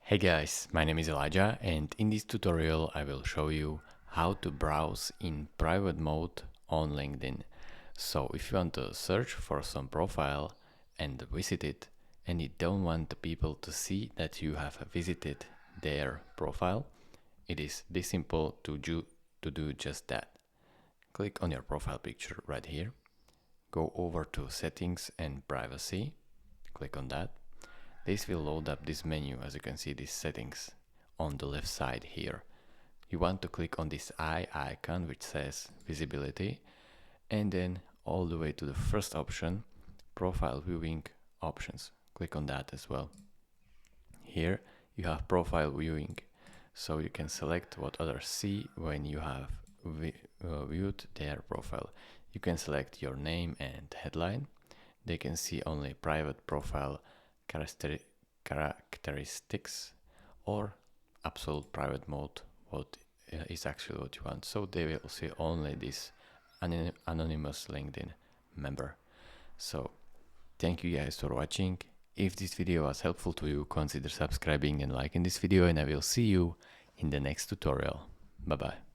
Hey guys, my name is Elijah and in this tutorial I will show you how to browse in private mode on LinkedIn. So if you want to search for some profile and visit it and you don't want the people to see that you have visited their profile, it is this simple to do just that. Click on your profile picture right here, go over to settings and privacy, click on that. This will load up this menu. As you can see, these settings on the left side here. You want to click on this eye icon which says visibility, and then all the way to the first option, profile viewing options. Click on that as well. Here you have profile viewing, so you can select what others see when you have viewed their profile. You can select your name and headline. They can see only private profile characteristics or absolute private mode, what is actually what you want. So they will see only this anonymous LinkedIn member. So thank you guys for watching. If this video was helpful to you, consider subscribing and liking this video, and I will see you in the next tutorial. Bye bye.